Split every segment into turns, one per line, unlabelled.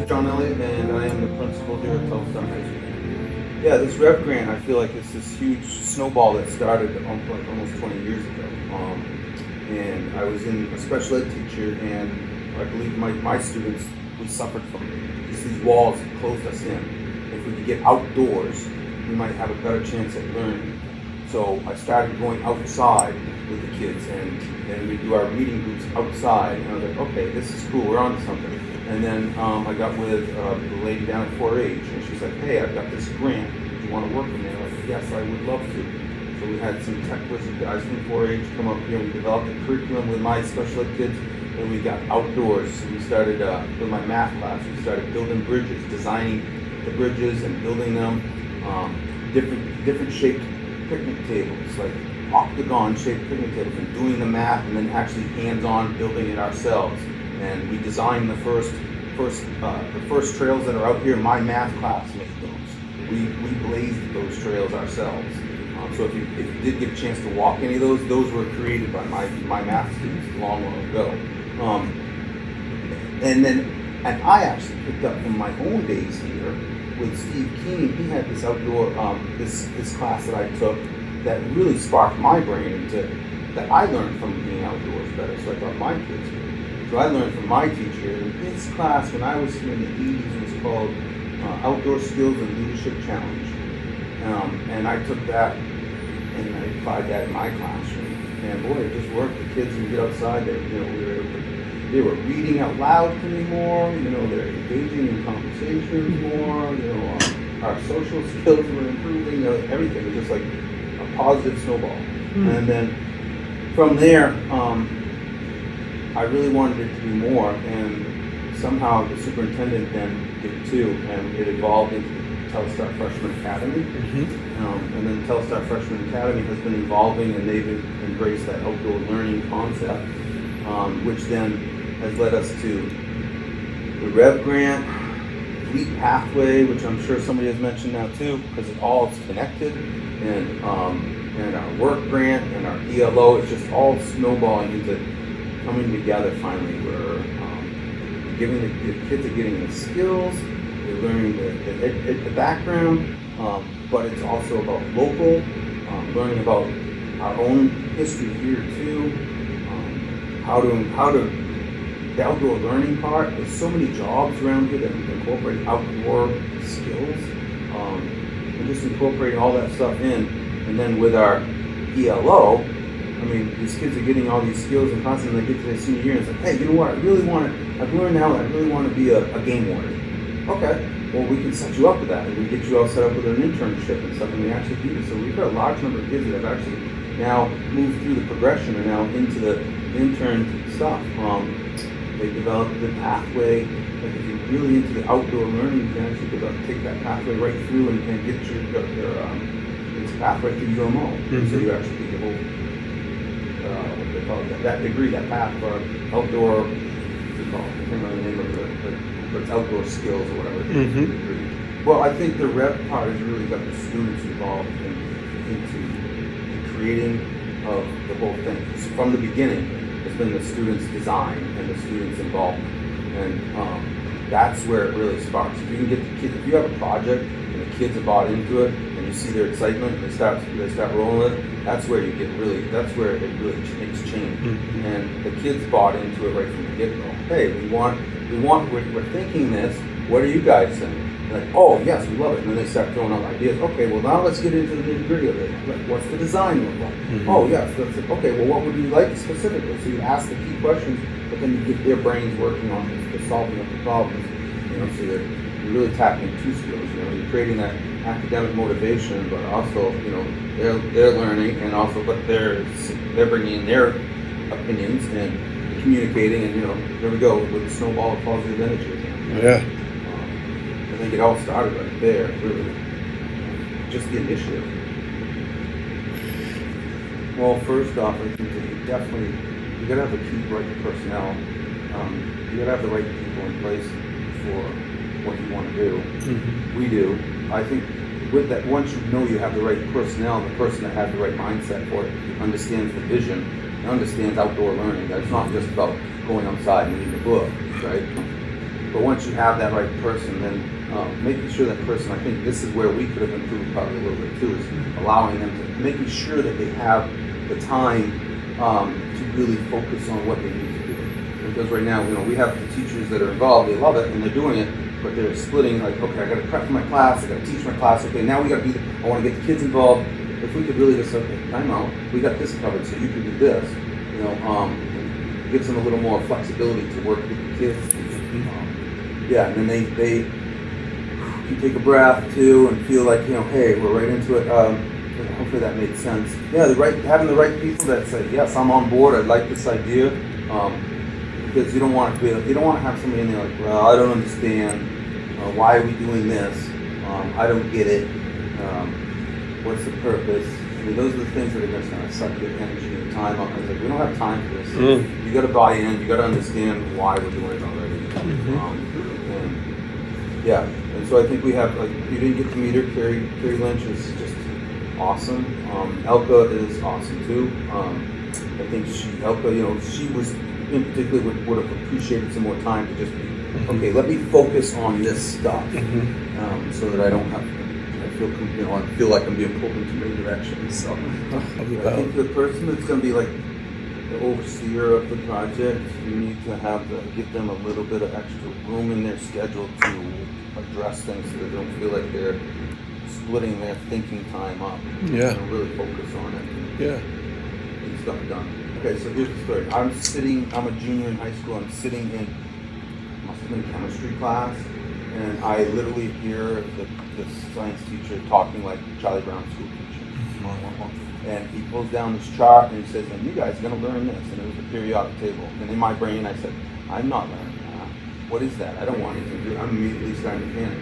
is John Elliot, and I am the principal here at Telstar High School. Yeah, this REV grant, I feel like it's this huge snowball that started like almost 20 years ago. And I was in a special ed teacher, and I believe my students, we suffered from just these walls that closed us in. If we could get outdoors, we might have a better chance at learning. So I started going outside with the kids, and we do our reading groups outside, and I was like, okay, this is cool, we're on to something. And then I got with the lady down at 4-H, and she's like, hey, I've got this grant, do you want to work with me? I'm like, yes, I would love to. So we had some tech wizard guys from 4-H come up here, we developed a curriculum with my special ed kids, and we got outdoors. So we started, with my math class, we started building bridges, designing the bridges and building them, different shaped picnic tables, like octagon-shaped picnic tables, and doing the math, and then actually hands-on building it ourselves. And we designed the first trails that are out here. My math class made those. We blazed those trails ourselves. So if you did get a chance to walk any of those were created by my math students long ago. And I actually picked up from my own days here with Steve Keeney. He had this outdoor this class that I took that really sparked my brain into that I learned from being outdoors better. So I thought my kids would. So I learned from my teacher. And his class when I was here in the 80s was called Outdoor Skills and Leadership Challenge. And I took that and I applied that in my classroom. And boy, it just worked. The kids would get outside. They were reading out loud to me more. They're engaging in conversations more. Our social skills were improving. Everything was just like a positive snowball. And then from there, I really wanted it to be more. And somehow the superintendent then did too, and it evolved into Telstar Freshman Academy. And then Telstar Freshman Academy has been evolving, and they've embraced that outdoor learning concept, which then has led us to the REV grant, Fleet Pathway, which I'm sure somebody has mentioned now too, because it's connected, and our work grant and our ELO. It's just all snowballing into coming together finally. We're giving the kids are getting the skills, they're learning the background, but it's also about local, learning about our own history here too, how to the outdoor learning part. There's so many jobs around here that we can incorporate outdoor skills, and just incorporating all that stuff in. And then with our ELO, I mean, these kids are getting all these skills and constantly they get to their senior year and it's like, hey, you know what, I've learned now that I really want to be a game warden. Okay, well, we can set you up with that, and we get you all set up with an internship and stuff, and we actually do this. So we've got a large number of kids that have actually now moved through the progression and now into the intern stuff. They developed the pathway. Like if you're really into the outdoor learning, you can actually take that pathway right through and get it's a pathway through UMO. So you actually get your whole what they call it, that degree, that path for outdoor. What's it called? I can't remember the name of it, but it's outdoor skills or whatever. Well, I think the REV part has really got the students involved into the creating of the whole thing. From the beginning, it's been the students' design and the students' involvement, and that's where it really sparks. If you can get the kids, if you have a project and the kids are bought into it, and you see their excitement, they start rolling it. That's where it really makes change. And the kids bought into it right from the get-go. Hey, we're thinking this. What are you guys saying? Like, oh yes, we love it. And then they start throwing out ideas. Okay, well now let's get into the nitty-gritty of it. Like, what's the design look like? Oh yes, that's it. Okay, well what would you like specifically? So you ask the key questions, but then you get their brains working on the solving of the problems. So you're really tapping two skills. You're creating that academic motivation, but also they're learning, and also but they're bringing in their opinions and communicating, and there we go with the snowball of positive energy again.
Yeah.
I think it all started right there, really. Just the initiative. Well, first off, I think that you gotta have the right personnel. You gotta have the right people in place for what you want to do. We do. I think with that, once you know you have the right personnel, the person that has the right mindset for it, understands the vision, and understands outdoor learning. That it's not just about going outside and reading a book, right? But once you have that right person, then making sure that person, I think this is where we could have improved probably a little bit too, is allowing them to, making sure that they have the time to really focus on what they need to do. Because right now, we have the teachers that are involved, they love it and they're doing it, but they're splitting like, okay, I got to prep for my class, I got to teach my class, okay, now we got to be, I want to get the kids involved. If we could really just say, okay, time out, we got this covered, so you can do this. Gives them a little more flexibility to work with the kids. Yeah, and then they can take a breath too and feel like, hey, we're right into it. Hopefully that made sense. Yeah, having the right people that say, yes, I'm on board, I like this idea. Because you don't want to have somebody in there like, well, I don't understand. Why are we doing this? I don't get it. What's the purpose? I mean, those are the things that are just going to suck your energy and time up. I was like, we don't have time for this. You got to buy in. You got to understand why we're doing it already. And so I think we have, like, you didn't get to meet her. Carrie Lynch is just awesome. Elka is awesome too. I think Elka, she was in particular would have appreciated some more time to just be, okay, let me focus on this stuff, so that I don't have. I feel like I'm being pulled in too many directions. So I think the person that's going to be like the overseer of the project, you need to give them a little bit of extra room in their schedule to address things so they don't feel like they're splitting their thinking time up.
Yeah.
Really focus on it.
Yeah.
Get stuff done. Okay, so here's the story. I'm a junior in high school. I'm sitting in chemistry class, and I literally hear the science teacher talking like Charlie Brown's school teacher. And he pulls down this chart and he says, and you guys are going to learn this. And it was a periodic table. And in my brain, I said, I'm not learning that. What is that? I don't want anything to do. I'm immediately starting to panic.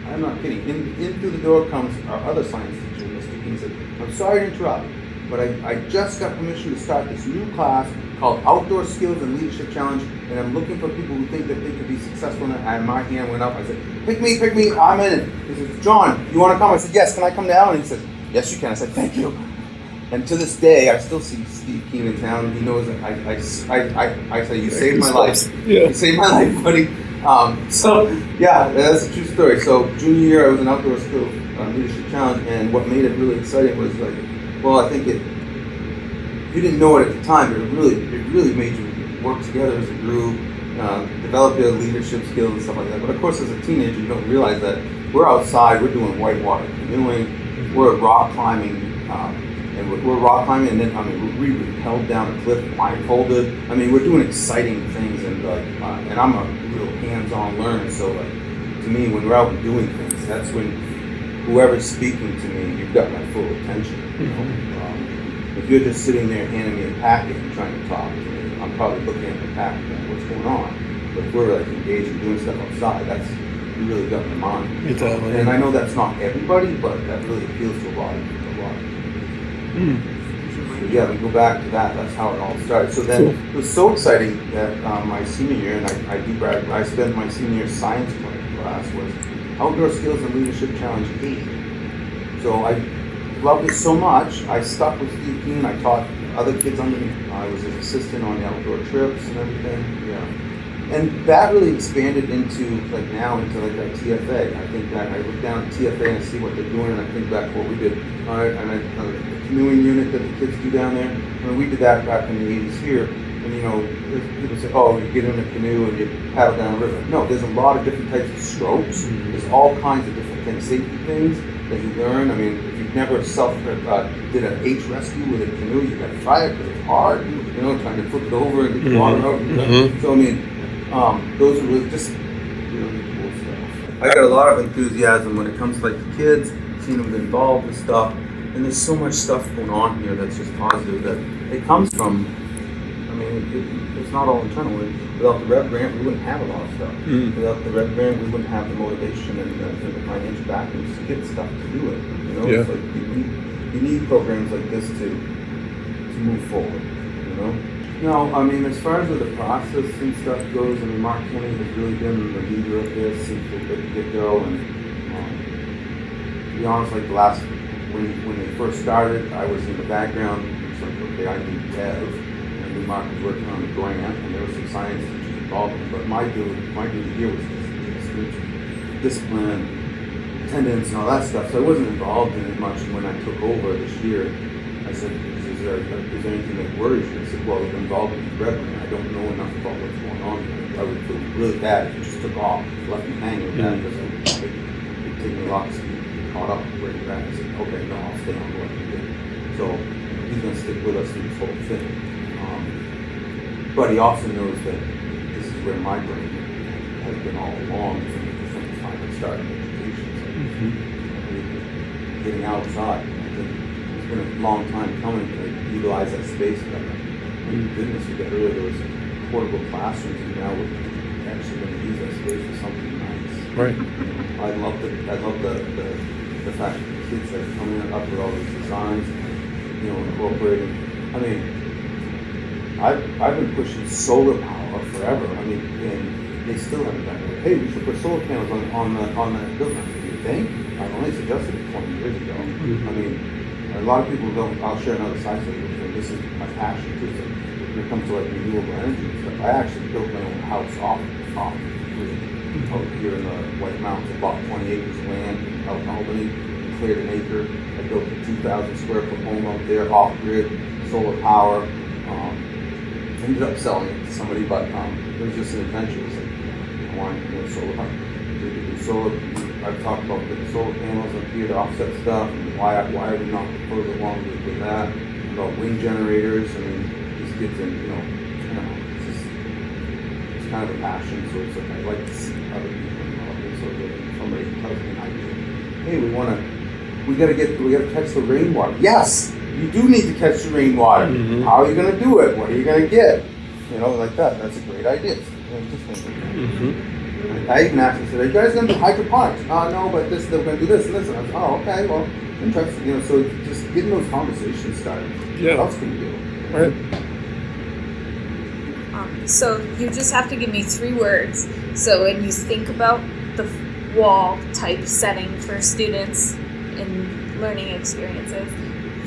I'm not kidding. In through the door comes our other science teacher, Mr. King, said, I'm sorry to interrupt, but I just got permission to start this new class called Outdoor Skills and Leadership Challenge, and I'm looking for people who think that they could be successful in it. And my hand went up. I said, pick me, I'm in it. He said, John, you want to come? I said, yes, can I come down? And he said, yes, you can. I said, thank you. And to this day, I still see Steve Keen in town. He knows that I say, you saved my life.
Yeah.
You saved my life, buddy. That's a true story. So junior year, I was an Outdoor Skills Leadership Challenge, and what made it really exciting was I think you didn't know it at the time, but it really made you work together as a group, develop your leadership skills and stuff like that. But of course, as a teenager, you don't realize that we're outside, we're doing whitewater canoeing, we're rock climbing, and we're rock climbing, and then we rappelled down a cliff blindfolded. We're doing exciting things, and I'm a real hands-on learner. So to me, when we're out and doing things, that's when whoever's speaking to me, you've got my full attention. If you're just sitting there handing me a packet and trying to talk to me, I'm probably looking at the packet and what's going on. But if we're engaged in doing stuff outside, you really got my mind.
Exactly.
And I know that's not everybody, but that really appeals to a lot of people. So we go back to that. That's how it all started. So then it was so exciting that my senior year, and I do brag, I spent my senior year science class was Outdoor Skills and Leadership Challenge 8. So I loved it so much, I stuck with Steve Keen. I taught other kids under me. I was his assistant on the outdoor trips and everything. Yeah. And that really expanded into our TFA. I think that I look down at TFA and I see what they're doing, and I think back what we did. The canoeing unit that the kids do down there. We did that back in the 80s here. And people say, oh, you get in a canoe and you paddle down the river. No, there's a lot of different types of strokes. There's all kinds of different things, safety things that you learn. If you've never did an H rescue with a canoe, you got to try it because it's hard. Trying to flip it over and get the water out. So those are really just really cool stuff. I got a lot of enthusiasm when it comes to the kids, seeing them involved with stuff, and there's so much stuff going on here that's just positive that it comes from. It's not all internal. Without the RREV grant, we wouldn't have a lot of stuff. Without the RREV grant, we wouldn't have the motivation and the financial backings to get stuff to do it. It's you need programs like this to move forward. No, as far as the process and stuff goes, Mark Kenny has really been the leader of this since the get-go. And to be honest, when they first started, I was in the background. It's okay, I need Dev. And Mark was working on the grant, and there was some science teachers involved. But my duty here was discipline, attendance, and all that stuff. So I wasn't involved in it much. And when I took over this year, I said, is there anything that worries you? I said, well, I'm involved in the revenue. I don't know enough about what's going on here. I would feel really bad if you just took off, left me hanging with that, because it'd take me a lot to get caught up where you're at. I said, okay, no, I'll stay on what you did. So he's going to stick with us through this whole thing. But he also knows that this is where my brain has been all along from the time I started education. So getting outside. It's been a long time coming to utilize that space better. Thank goodness we got rid of those portable classrooms, and now we're actually going to use that space for something nice.
Right.
I love the fact that the kids that are coming up with all these designs, incorporating. I mean, I've been pushing solar power forever. I mean, and they still haven't done it. Hey, we should put solar panels on that building. Do you think? I only suggested it 20 years ago. I mean, a lot of people don't. I'll share another side story. This is my passion too. So when it comes to like renewable energy and stuff, I actually built my own house off grid. Out here in the White Mountains, I bought 20 acres of land out in Albany, cleared an acre. I built a 2,000 square foot home out there, off grid, solar power. Ended up selling it to somebody, but it was just an adventure. It was like, I wanted to do solar power. We could do solar. I've talked about putting solar panels up here to offset stuff, and why are we not further along with that? About wind generators. I mean, these kids, it's kind of a passion. So it's like I like to see other people involved. And so that somebody tells me an idea. Hey, we gotta catch the rainwater. Yes. You do need to catch the rainwater. How are you going to do it? What are you going to get? Like that. That's a great idea. I even asked him, are you guys going to do hydroponics? No, but they're going to do this and this. And I was, okay, well, interesting. So just getting those conversations started.
Yeah.
What else can you do?
Right.
So you just have to give me 3 words. So when you think about the wall type setting for students in learning experiences,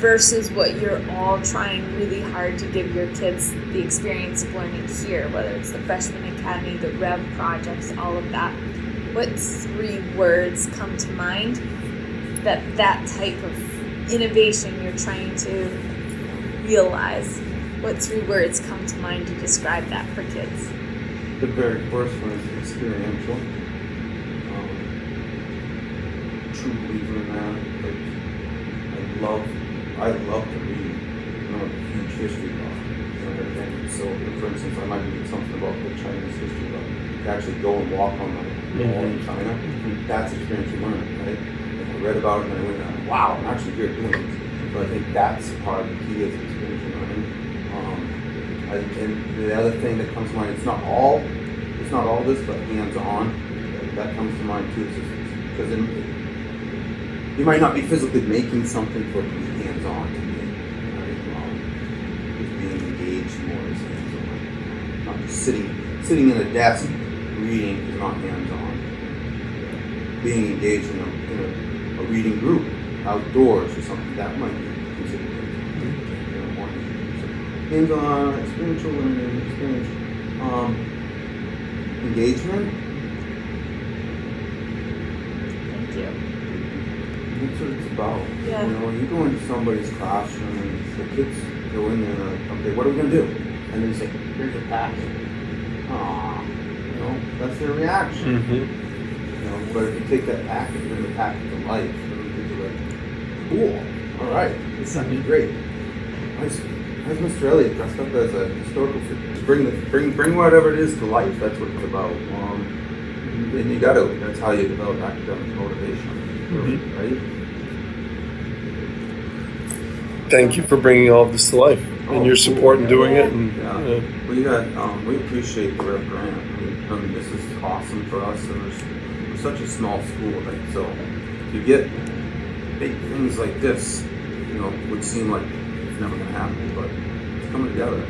versus what you're all trying really hard to give your kids the experience of learning here, whether it's the Freshman Academy, the RREV projects, all of that. What 3 words come to mind that type of innovation you're trying to realize? What 3 words come to mind to describe that for kids?
The very first one is experiential. True believer in that. I love to read. I'm a huge history buff and everything. So, for instance, I might read something about the Chinese history, but to actually go and walk on the wall in China, that's experiential learning, right? If I read about it and I went, wow, I'm actually here doing this. So I think that's part of the key is experiential learning. And the other thing that comes to mind, it's not all this, but hands-on. That comes to mind too, because you might not be physically making something for it to be hands-on to me. Right? Just being engaged more is hands-on. Not just sitting in a desk reading is not hands-on. Being engaged in a reading group, outdoors or something, that might be considered more hands-on, experiential learning, engagement. That's what it's about.
Yeah.
You go into somebody's classroom and the kids go in there and they're like, okay, what are we going to do? And then you say, here's your packet. That's their reaction. But if you take that packet and bring the packet to life, then kids are like, cool, all right, this sounds great. Why's Mr. Elliot dressed up as a historical figure? Bring whatever it is to life. That's what it's about. And you got to. That's how you develop academic motivation. Right?
Thank you for bringing all of this to life and your support in doing it. And,
we appreciate the RREV grant. I mean, this is awesome for us. And we're such a small school, right? So to get big things like this, would seem like it's never going to happen, but it's coming together.